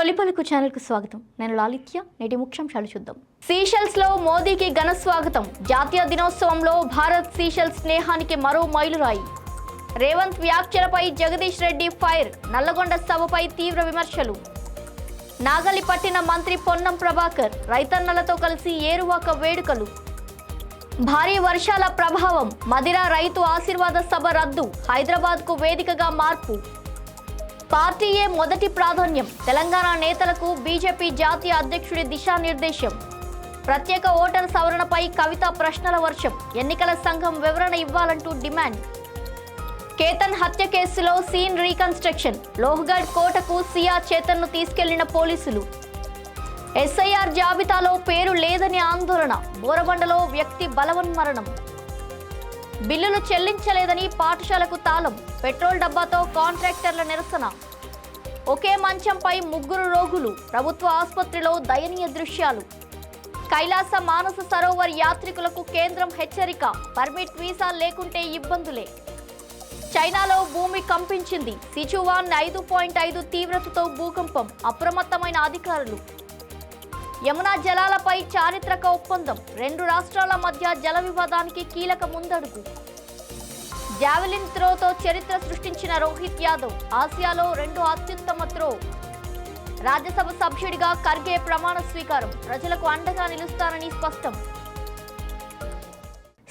తొలిపలుకు ఛానల్కు స్వాగతం. నేను లాలిత్య. నేటి ముఖ్యాంశాలు చూద్దాం. సీషెల్స్ లో మోదీకి ఘన స్వాగతం. జాతీయ దినోత్సవంలో భారత్ సీషెల్స్ స్నేహానికి మరో మైలురాయి. రేవంత్ వ్యాఖ్యలపై జగదీష్ రెడ్డి ఫైర్. నల్లగొండ సభపై తీవ్ర విమర్శలు. నాగలి పట్టిన మంత్రి పొన్నం ప్రభాకర్. రైతన్నలతో కలిసి ఏరువాక వేడుకలు. భారీ వర్షాల ప్రభావం. మదిర రైతు ఆశీర్వాద సభ రద్దు. హైదరాబాద్కు వేదికగా మార్పు. పార్టీయే మొదటి ప్రాధాన్యం. తెలంగాణ నేతలకు బీజేపీ జాతీయ అధ్యక్షుడి దిశానిర్దేశం. ప్రత్యేక ఓటర్ సవరణపై కవిత ప్రశ్నల వర్షం. ఎన్నికల సంఘం వివరణ ఇవ్వాలంటూ డిమాండ్. కేతన్ హత్య కేసులో సీన్ రీకన్స్ట్రక్షన్. లోహ్గఢ్ కోటకు సియా చేతన్ను తీసుకెళ్లిన పోలీసులు. ఎస్ఐఆర్ జాబితాలో పేరు లేదని ఆందోళన. బోరబండలో వ్యక్తి బలవన్మరణం. బిల్లులు చెల్లించలేదని పాఠశాలకు తాళం. పెట్రోల్ డబ్బాతో కాంట్రాక్టర్ల నిరసన. ఒకే మంచంపై ముగ్గురు రోగులు. ప్రభుత్వ ఆసుపత్రిలో దయనీయ దృశ్యాలు. కైలాస మానస సరోవర్ యాత్రికులకు కేంద్రం హెచ్చరిక. పర్మిట్ వీసా లేకుంటే ఇబ్బందులే. చైనాలో భూమి కంపించింది. సిచువాన్ 5.5 తీవ్రతతో భూకంపం. అప్రమత్తమైన అధికారులు. యమునా జలాలపై చారిత్రక ఒప్పందం. రెండు రాష్ట్రాల మధ్య జల వివాదానికి కీలక ముందడుగు. జావెలిన్ త్రోతో చరిత్ర సృష్టించిన రోహిత్ యాదవ్. ఆసియాలో రెండో అత్యుత్తమ త్రో. రాజ్యసభ సభ్యుడిగా ఖర్గే ప్రమాణ స్వీకారం. ప్రజలకు అండగా నిలుస్తారని స్పష్టం.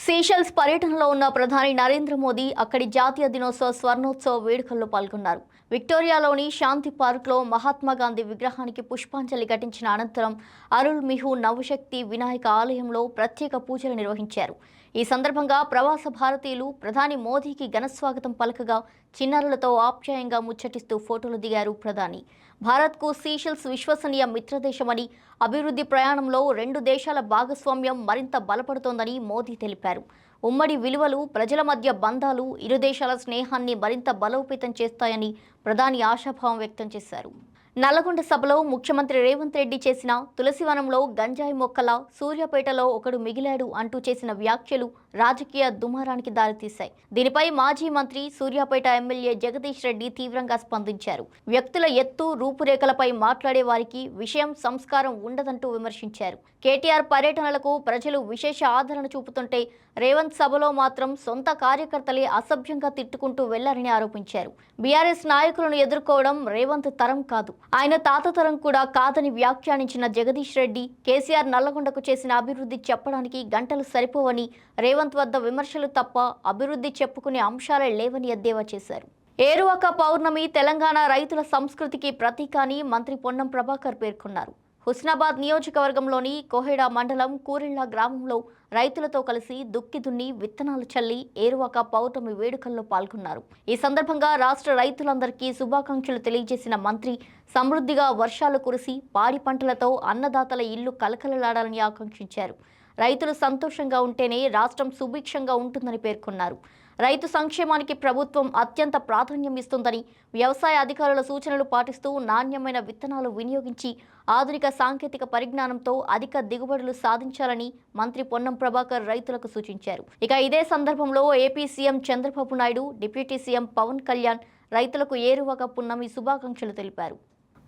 సీషెల్స్ పర్యటనలో ఉన్న ప్రధాని నరేంద్ర మోదీ అక్కడి జాతీయ దినోత్సవ స్వర్ణోత్సవ వేడుకల్లో పాల్గొన్నారు. విక్టోరియాలోని శాంతి పార్క్లో మహాత్మాగాంధీ విగ్రహానికి పుష్పాంజలి ఘటించిన అనంతరం అరుల్ మిహు నవశక్తి వినాయక ఆలయంలో ప్రత్యేక పూజలు నిర్వహించారు. ఈ సందర్భంగా ప్రవాస భారతీయులు ప్రధాని మోదీకి ఘనస్వాగతం పలకగా చిన్నారులతో ఆప్యాయంగా ముచ్చటిస్తూ ఫోటోలు దిగారు ప్రధాని. భారత్కు సీషెల్స్ విశ్వసనీయ మిత్రదేశమని, అభివృద్ధి ప్రయాణంలో రెండు దేశాల భాగస్వామ్యం మరింత బలపడుతోందని మోదీ తెలిపారు. ఉమ్మడి విలువలు, ప్రజల మధ్య బంధాలు ఇరు దేశాల స్నేహాన్ని మరింత బలోపేతం చేస్తాయని ప్రధాని ఆశాభావం వ్యక్తం చేశారు. నల్లగొండ సభలో ముఖ్యమంత్రి రేవంత్ రెడ్డి చేసిన తులసివనంలో గంజాయి మొక్కల, సూర్యాపేటలో ఒకడు మిగిలాడు అంటూ చేసిన వ్యాఖ్యలు రాజకీయ దుమారానికి దారితీశాయి. దీనిపై మాజీ మంత్రి, సూర్యాపేట ఎమ్మెల్యే జగదీష్ రెడ్డి తీవ్రంగా స్పందించారు. వ్యక్తుల ఎత్తు, రూపురేఖలపై మాట్లాడే వారికి విషయం, సంస్కారం ఉండదంటూ విమర్శించారు. కేటీఆర్ పర్యటనలకు ప్రజలు విశేష ఆదరణ చూపుతుంటే రేవంత్ సభలో మాత్రం సొంత కార్యకర్తలే అసభ్యంగా తిట్టుకుంటూ వెళ్లారని ఆరోపించారు. బీఆర్ఎస్ నాయకులను ఎదుర్కోవడం రేవంత్ తరం కాదు, ఆయన తాత తరం కూడా కాదని వ్యాఖ్యానించిన జగదీష్ రెడ్డి కేసీఆర్ నల్లగొండకు చేసిన అభివృద్ధి చెప్పడానికి గంటలు సరిపోవని, రేవంత్ వద్ద విమర్శలు తప్ప అభివృద్ధి చెప్పుకునే అంశాలే లేవని ఎద్దేవా చేశారు. ఏరువాక పౌర్ణమి తెలంగాణ రైతుల సంస్కృతికి ప్రతీక అని మంత్రి పొన్నం ప్రభాకర్ పేర్కొన్నారు. హుస్నాబాద్ నియోజకవర్గంలోని కోహెడా మండలం కూరెళ్ల గ్రామంలో రైతులతో కలిసి దుక్కి దున్ని విత్తనాలు చల్లి ఏరువాక పౌర్ణమి వేడుకల్లో పాల్గొన్నారు. ఈ సందర్భంగా రాష్ట్ర రైతులందరికీ శుభాకాంక్షలు తెలియజేసిన మంత్రి సమృద్ధిగా వర్షాలు కురిసి పాడి పంటలతో అన్నదాతల ఇల్లు కలకలలాడాలని ఆకాంక్షించారు. రైతులు సంతోషంగా ఉంటేనే రాష్ట్రం సుభిక్షంగా ఉంటుందని పేర్కొన్నారు. రైతు సంక్షేమానికి ప్రభుత్వం అత్యంత ప్రాధాన్యం ఇస్తుందని, వ్యవసాయ అధికారుల సూచనలు పాటిస్తూ నాణ్యమైన విత్తనాలు వినియోగించి ఆధునిక సాంకేతిక పరిజ్ఞానంతో అధిక దిగుబడులు సాధించాలని మంత్రి పొన్నం ప్రభాకర్ రైతులకు సూచించారు. ఇక ఇదే సందర్భంలో AP CM Chandrababu Naidu, deputy CM Pawan Kalyan రైతులకు ఏరువాక పున్నమి శుభాకాంక్షలు తెలిపారు.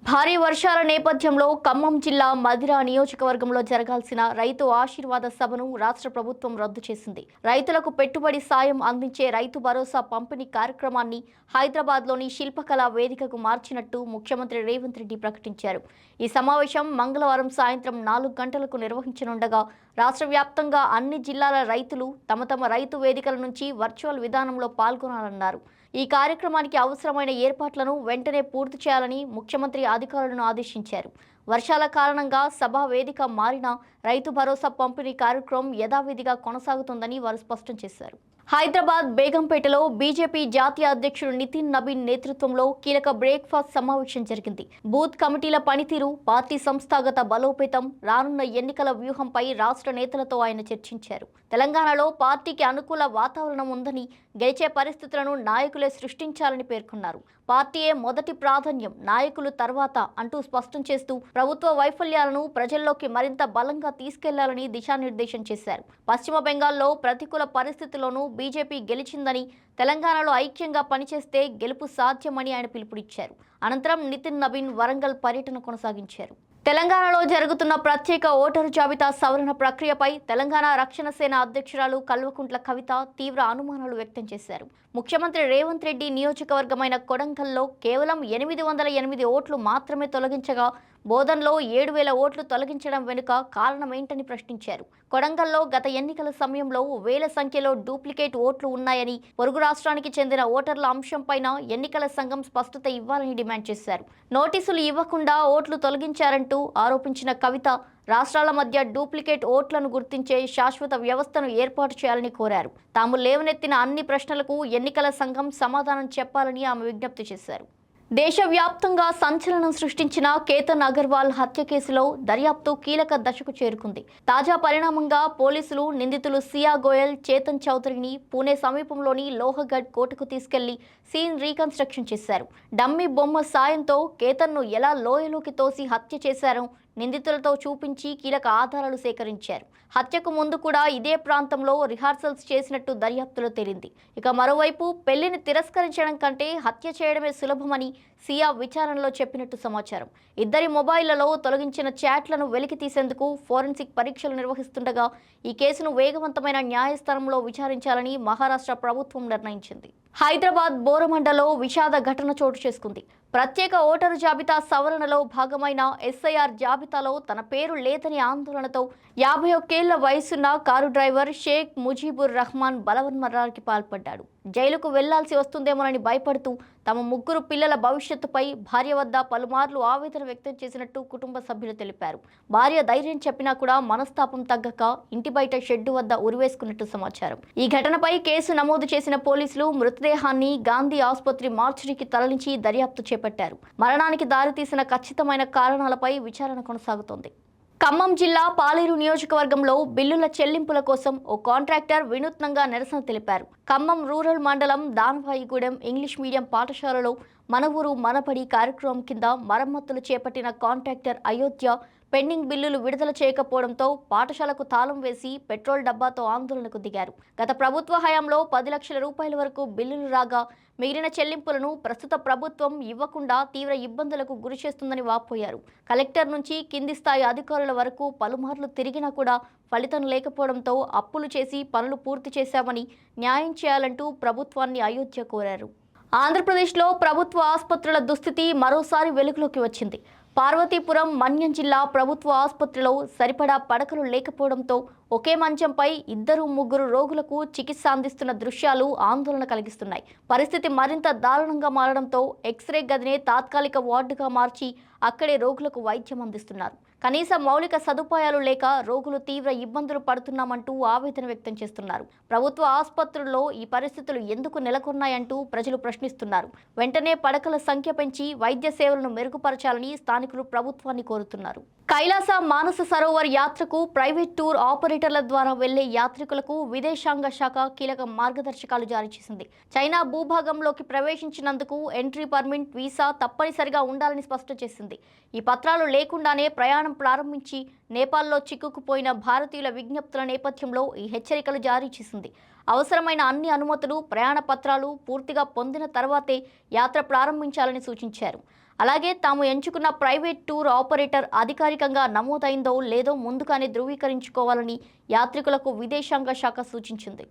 భారీ వర్షాల నేపథ్యంలో ఖమ్మం జిల్లా మదిర నియోజకవర్గంలో జరగాల్సిన రైతు ఆశీర్వాద సభను రాష్ట్ర ప్రభుత్వం రద్దు చేసింది. రైతులకు పెట్టుబడి సాయం అందించే రైతు భరోసా పంపిణీ కార్యక్రమాన్ని హైదరాబాద్లోని శిల్పకళా వేదికకు మార్చినట్టు ముఖ్యమంత్రి రేవంత్ రెడ్డి ప్రకటించారు. ఈ సమావేశం మంగళవారం సాయంత్రం 4 గంటలకు నిర్వహించనుండగా రాష్ట్ర వ్యాప్తంగా అన్ని జిల్లాల రైతులు తమ తమ రైతు వేదికల నుంచి వర్చువల్ విధానంలో పాల్గొనాలన్నారు. ఈ కార్యక్రమానికి అవసరమైన ఏర్పాట్లను వెంటనే పూర్తి చేయాలని ముఖ్యమంత్రి అధికారులను ఆదేశించారు. వర్షాల కారణంగా సభా వేదిక మారిన రైతు భరోసా పంపిణీ కార్యక్రమం యథావిధిగా కొనసాగుతుందని వారు స్పష్టం చేశారు. హైదరాబాద్ బేగంపేటలో బీజేపీ జాతీయ అధ్యక్షుడు నితిన్ నబీన్ నేతృత్వంలో కీలక బ్రేక్ఫాస్ట్ సమావేశం జరిగింది. బూత్ కమిటీల పనితీరు, పార్టీ సంస్థాగత బలోపేతం, రానున్న ఎన్నికల వ్యూహంపై రాష్ట్ర నేతలతో ఆయన చర్చించారు. తెలంగాణలో పార్టీకి అనుకూల వాతావరణం ఉందని, గెలిచే పరిస్థితులను నాయకులే సృష్టించాలని పేర్కొన్నారు. పార్టీయే మొదటి ప్రాధాన్యం, నాయకులు తర్వాత అంటూ స్పష్టం చేస్తూ ప్రభుత్వ వైఫల్యాలను ప్రజల్లోకి మరింత బలంగా తీసుకెళ్లాలని దిశానిర్దేశం చేశారు. పశ్చిమ బెంగాల్లో ప్రతికూల పరిస్థితుల్లోనూ బీజేపీ గెలిచిందని, తెలంగాణలో ఐక్యంగా పనిచేస్తే గెలుపు సాధ్యమని ఆయన పిలుపునిచ్చారు. అనంతరం నితిన్ నవీన్ వరంగల్ పర్యటన కొనసాగించారు. తెలంగాణలో జరుగుతున్న ప్రత్యేక ఓటరు జాబితా సవరణ ప్రక్రియపై తెలంగాణ రక్షణ సేన అధ్యక్షురాలు కల్వకుంట్ల కవిత తీవ్ర అనుమానాలు వ్యక్తం చేశారు. ముఖ్యమంత్రి రేవంత్ రెడ్డి నియోజకవర్గమైన కొడంగల్లో కేవలం 808 ఓట్లు మాత్రమే తొలగించగా బోధన్లో 7,000 ఓట్లు తొలగించడం వెనుక కారణమేంటని ప్రశ్నించారు. కొడంగల్లో గత ఎన్నికల సమయంలో వేల సంఖ్యలో డూప్లికేట్ ఓట్లు ఉన్నాయని, పొరుగు రాష్ట్రానికి చెందిన ఓటర్ల అంశంపైన ఎన్నికల సంఘం స్పష్టత ఇవ్వాలని డిమాండ్ చేశారు. నోటీసులు ఇవ్వకుండా ఓట్లు తొలగించారంటూ ఆరోపించిన కవిత రాష్ట్రాల మధ్య డూప్లికేట్ ఓట్లను గుర్తించే శాశ్వత వ్యవస్థను ఏర్పాటు చేయాలని కోరారు. తాము లేవనెత్తిన అన్ని ప్రశ్నలకు ఎన్నికల సంఘం సమాధానం చెప్పాలని ఆమె విజ్ఞప్తి చేశారు. దేశవ్యాప్తంగా సంచలనం సృష్టించిన కేతన్ అగర్వాల్ హత్య కేసులో దర్యాప్తు కీలక దశకు చేరుకుంది. తాజా పరిణామంగా పోలీసులు నిందితులు సియా గోయల్, చేతన్ చౌదరిని పూణే సమీపంలోని లోహగఢ్ కోటకు తీసుకెళ్లి సీన్ రీకన్స్ట్రక్షన్ చేశారు. డమ్మీ బొమ్మ సాయంతో కేతన్ను ఎలా లోయలోకి తోసి హత్య చేశారో నిందితులతో చూపించి కీలక ఆధారాలు సేకరించారు. హత్యకు ముందు కూడా ఇదే ప్రాంతంలో రిహార్సల్స్ చేసినట్టు దర్యాప్తులో తేలింది. ఇక మరోవైపు పెళ్లిని తిరస్కరించడం కంటే హత్య చేయడమే సులభమని సియా విచారణలో చెప్పినట్టు సమాచారం. ఇద్దరి మొబైళ్లలో తొలగించిన చాట్లను వెలికి తీసేందుకు ఫోరెన్సిక్ పరీక్షలు నిర్వహిస్తుండగా ఈ కేసును వేగవంతమైన న్యాయస్థానంలో విచారించాలని మహారాష్ట్ర ప్రభుత్వం నిర్ణయించింది. హైదరాబాద్ బోరమండలో విషాద ఘటన చోటు చేసుకుంది. ప్రత్యేక ఓటరు జాబితా సవరణలో భాగమైన ఎస్ఐఆర్ జాబితాలో తన పేరు లేదని ఆందోళనతో 51 ఏళ్ల వయసున్న కారు డ్రైవర్ షేక్ ముజీబుర్ రహమాన్ బలవన్మరణానికి పాల్పడ్డాడు. జైలుకు వెళ్లాల్సి వస్తుందేమోనని భయపడుతూ తమ 3 పిల్లల భవిష్యత్తుపై భార్య వద్ద పలుమార్లు ఆవేదన వ్యక్తం చేసినట్టు కుటుంబ సభ్యులు తెలిపారు. భార్య ధైర్యం చెప్పినా కూడా మనస్తాపం తగ్గక ఇంటి బయట షెడ్డు వద్ద ఉరివేసుకున్నట్టు సమాచారం. ఈ ఘటనపై కేసు నమోదు చేసిన పోలీసులు మృతదేహాన్ని గాంధీ ఆసుపత్రి మార్చురీకి తరలించి దర్యాప్తు చేపట్టారు. మరణానికి దారితీసిన ఖచ్చితమైన కారణాలపై విచారణ కొనసాగుతోంది. ఖమ్మం జిల్లా పాలేరు నియోజకవర్గంలో బిల్లుల చెల్లింపుల కోసం ఓ కాంట్రాక్టర్ వినూత్నంగా నిరసన తెలిపారు. ఖమ్మం రూరల్ మండలం దాన్వాయిగూడెం ఇంగ్లీష్ మీడియం పాఠశాలలో మన ఊరు మనబడి కార్యక్రమం కింద మరమ్మతులు చేపట్టిన కాంట్రాక్టర్ అయోధ్య పెండింగ్ బిల్లులు విడుదల చేయకపోవడంతో పాఠశాలకు తాళం వేసి పెట్రోల్ డబ్బాతో ఆందోళనకు దిగారు. గత ప్రభుత్వ హయాంలో 10 లక్షల రూపాయల వరకు బిల్లులు రాగా మిగిలిన చెల్లింపులను ప్రస్తుత ప్రభుత్వం ఇవ్వకుండా తీవ్ర ఇబ్బందులకు గురిచేస్తుందని వాపోయారు. కలెక్టర్ నుంచి కింది స్థాయి అధికారుల వరకు పలుమార్లు తిరిగినా కూడా ఫలితం లేకపోవడంతో అప్పులు చేసి పనులు పూర్తి చేశామని న్యాయం చేయాలంటూ ప్రభుత్వాన్ని అయోధ్య కోరారు. ఆంధ్రప్రదేశ్లో ప్రభుత్వ ఆసుపత్రుల దుస్థితి మరోసారి వెలుగులోకి వచ్చింది. పార్వతీపురం మన్యం జిల్లా ప్రభుత్వ ఆసుపత్రిలో సరిపడా పడకలు లేకపోవడంతో ఒకే మంచంపై 2-3 రోగులకు చికిత్స అందిస్తున్న దృశ్యాలు ఆందోళన కలిగిస్తున్నాయి. పరిస్థితి మరింత దారుణంగా మారడంతో ఎక్స్రే గదినే తాత్కాలిక వార్డుగా మార్చి అక్కడే రోగులకు వైద్యం అందిస్తున్నారు. కనీస మౌలిక సదుపాయాలు లేక రోగులు తీవ్ర ఇబ్బందులు పడుతున్నామంటూ ఆవేదన వ్యక్తం చేస్తున్నారు. ప్రభుత్వ ఆసుపత్రుల్లో ఈ పరిస్థితులు ఎందుకు నెలకొన్నాయంటూ ప్రజలు ప్రశ్నిస్తున్నారు. వెంటనే పడకల సంఖ్య పెంచి వైద్య సేవలను మెరుగుపరచాలని స్థానికులు ప్రభుత్వాన్ని కోరుతున్నారు. కైలాస మానస సరోవర్ యాత్రకు ప్రైవేట్ టూర్ ఆపరేటర్ల ద్వారా వెళ్లే యాత్రికులకు విదేశాంగ శాఖ కీలక మార్గదర్శకాలు జారీ చేసింది. చైనా భూభాగంలోకి ప్రవేశించినందుకు ఎంట్రీ పర్మిట్, వీసా తప్పనిసరిగా ఉండాలని స్పష్టం చేసింది. ఈ పత్రాలు లేకుండానే ప్రయాణం ప్రారంభించి నేపాల్లో చిక్కుకుపోయిన భారతీయుల విజ్ఞప్తుల నేపథ్యంలో ఈ హెచ్చరికలు జారీ చేసింది. అవసరమైన అన్ని అనుమతులు, ప్రయాణ పత్రాలు పూర్తిగా పొందిన తర్వాతే యాత్ర ప్రారంభించాలని సూచించారు. అలాగే తాము ఎంచుకున్న ప్రైవేట్ టూర్ ఆపరేటర్ అధికారికంగా నమోదైందో లేదో ముందుగానే ధృవీకరించుకోవాలని యాత్రికులకు విదేశాంగ శాఖ సూచించింది.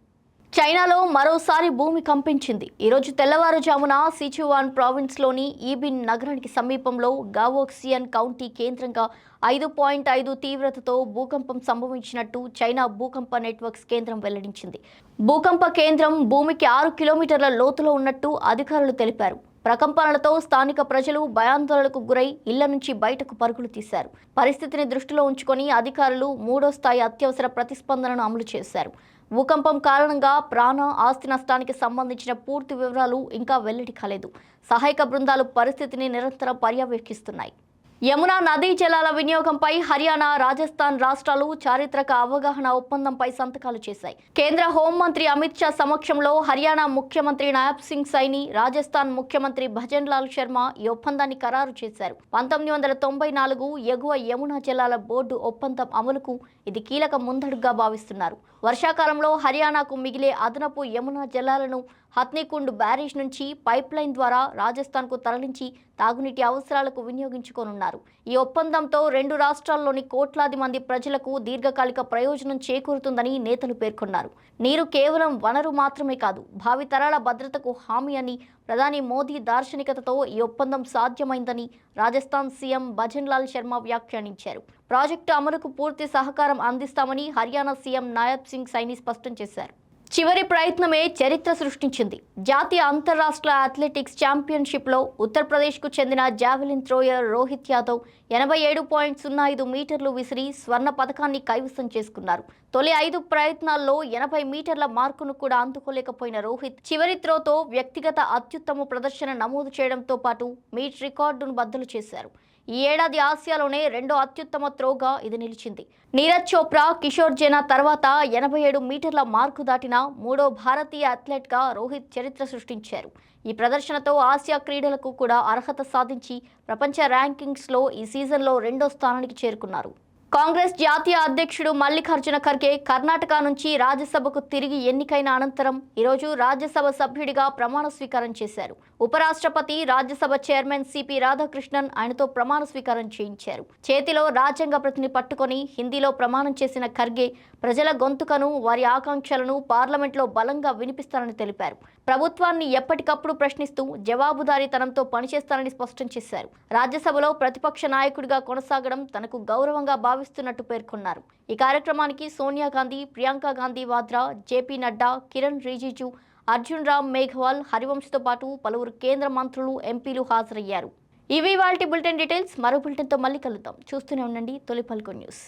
చైనాలో మరోసారి భూమి కంపించింది. ఈరోజు తెల్లవారుజామున సిచువాన్ ప్రావిన్స్లోని ఈబిన్ నగరానికి సమీపంలో గావోక్సియన్ కౌంటీ కేంద్రంగా 5.5 తీవ్రతతో భూకంపం సంభవించినట్టు చైనా భూకంప నెట్వర్క్స్ కేంద్రం వెల్లడించింది. భూకంప కేంద్రం భూమికి 6 కిలోమీటర్ల లోతులో ఉన్నట్టు అధికారులు తెలిపారు. ప్రకంపనలతో స్థానిక ప్రజలు భయాందోళనకు గురై ఇళ్ల నుంచి బయటకు పరుగులు తీశారు. పరిస్థితిని దృష్టిలో ఉంచుకొని అధికారులు 3వ స్థాయి అత్యవసర ప్రతిస్పందనను అమలు చేశారు. భూకంపం కారణంగా ప్రాణ, ఆస్తి నష్టానికి సంబంధించిన పూర్తి వివరాలు ఇంకా వెల్లడి కాలేదు. సహాయక బృందాలు పరిస్థితిని నిరంతరం పర్యవేక్షిస్తున్నాయి. యమునా నదీ జలాల వినియోగంపై హర్యానా, రాజస్థాన్ రాష్ట్రాలు చారిత్రక అవగాహన ఒప్పందంపై సంతకాలు చేశాయి. కేంద్ర హోంమంత్రి అమిత్ షా సమక్షంలో హర్యానా ముఖ్యమంత్రి నాయబ్ సింగ్ సైని, రాజస్థాన్ ముఖ్యమంత్రి భజన్ లాల్ శర్మ ఈ ఒప్పందాన్ని ఖరారు చేశారు. 1994 ఎగువ యమునా జలాల బోర్డు ఒప్పందం అమలుకు ఇది కీలక ముందడుగుగా భావిస్తున్నారు. వర్షాకాలంలో హర్యానాకు మిగిలే అదనపు యమునా జలాలను హత్నీకుండ్ బ్యారేజ్ నుంచి పైప్ లైన్ ద్వారా రాజస్థాన్కు తరలించి తాగునీటి అవసరాలకు వినియోగించుకోనున్నారు. ఈ ఒప్పందంతో రెండు రాష్ట్రాల్లోని కోట్లాది మంది ప్రజలకు దీర్ఘకాలిక ప్రయోజనం చేకూరుతుందని నేతలు పేర్కొన్నారు. నీరు కేవలం వనరు మాత్రమే కాదు, భావితరాల భద్రతకు హామీ అని ప్రధాని మోదీ దార్శనికతతో ఈ ఒప్పందం సాధ్యమైందని రాజస్థాన్ సీఎం భజన్లాల్ శర్మ వ్యాఖ్యానించారు. ప్రాజెక్టు అమలుకు పూర్తి సహకారం అందిస్తామని హర్యానా సీఎం నాయబ్ సింగ్ సైని స్పష్టం చేశారు. చివరి ప్రయత్నమే చరిత్ర సృష్టించింది. జాతీయ అంతర్రాష్ట్ర అథ్లెటిక్స్ ఛాంపియన్షిప్లో ఉత్తరప్రదేశ్కు చెందిన జావెలిన్ థ్రోయర్ రోహిత్ యాదవ్ 87.05 మీటర్లు విసిరి స్వర్ణ పతకాన్ని కైవసం చేసుకున్నారు. తొలి 5 ప్రయత్నాల్లో 80 మీటర్ల మార్కును కూడా అందుకోలేకపోయిన రోహిత్ చివరి త్రోతో వ్యక్తిగత అత్యుత్తమ ప్రదర్శన నమోదు చేయడంతో పాటు మీట్ రికార్డును బద్దలు చేశారు. ఈ ఏడాది ఆసియాలోనే రెండో అత్యుత్తమ త్రోగా ఇది నిలిచింది. నీరజ్ చోప్రా, కిషోర్ జైనా తర్వాత 87 మీటర్ల మార్కు దాటిన మూడో భారతీయ అథ్లెట్గా రోహిత్ చరిత్ర సృష్టించారు. ఈ ప్రదర్శనతో ఆసియా క్రీడలకు కూడా అర్హత సాధించి ప్రపంచ ర్యాంకింగ్స్లో ఈ సీజన్లో రెండో స్థానానికి చేరుకున్నారు. కాంగ్రెస్ జాతీయ అధ్యక్షుడు మల్లికార్జున ఖర్గే కర్ణాటక నుంచి రాజ్యసభకు తిరిగి ఎన్నికైన అనంతరం ఈరోజు రాజ్యసభ సభ్యుడిగా ప్రమాణ స్వీకారం చేశారు. ఉపరాష్ట్రపతి, రాజ్యసభ చైర్మన్ సిపి రాధాకృష్ణన్ ఆయనతో ప్రమాణ స్వీకారం చేయించారు. చేతిలో రాజ్యాంగ ప్రతిని పట్టుకొని హిందీలో ప్రమాణం చేసిన ఖర్గే ప్రజల గొంతుకను, వారి ఆకాంక్షలను పార్లమెంట్లో బలంగా వినిపిస్తారని తెలిపారు. ప్రభుత్వాన్ని ఎప్పటికప్పుడు ప్రశ్నిస్తూ జవాబుదారీతనంతో పనిచేస్తారని స్పష్టం చేశారు. రాజ్యసభలో ప్రతిపక్ష నాయకుడిగా కొనసాగడం తనకు గౌరవంగా భావిస్తున్నట్టు పేర్కొన్నారు. ఈ కార్యక్రమానికి సోనియా గాంధీ, ప్రియాంక గాంధీ వాద్రా, జేపీ నడ్డా, కిరణ్ రిజిజు, అర్జున్ రామ్ మేఘవాల్, హరివంశ్తో పాటు పలువురు కేంద్ర మంత్రులు, ఎంపీలు హాజరయ్యారు. ఇవి వాల్టి బులెటిన్ డీటెయిల్స్. మరో బులెటిన్తో మళ్ళీ కలుద్దాం. చూస్తూనే ఉండండి తొలి పలుకు న్యూస్.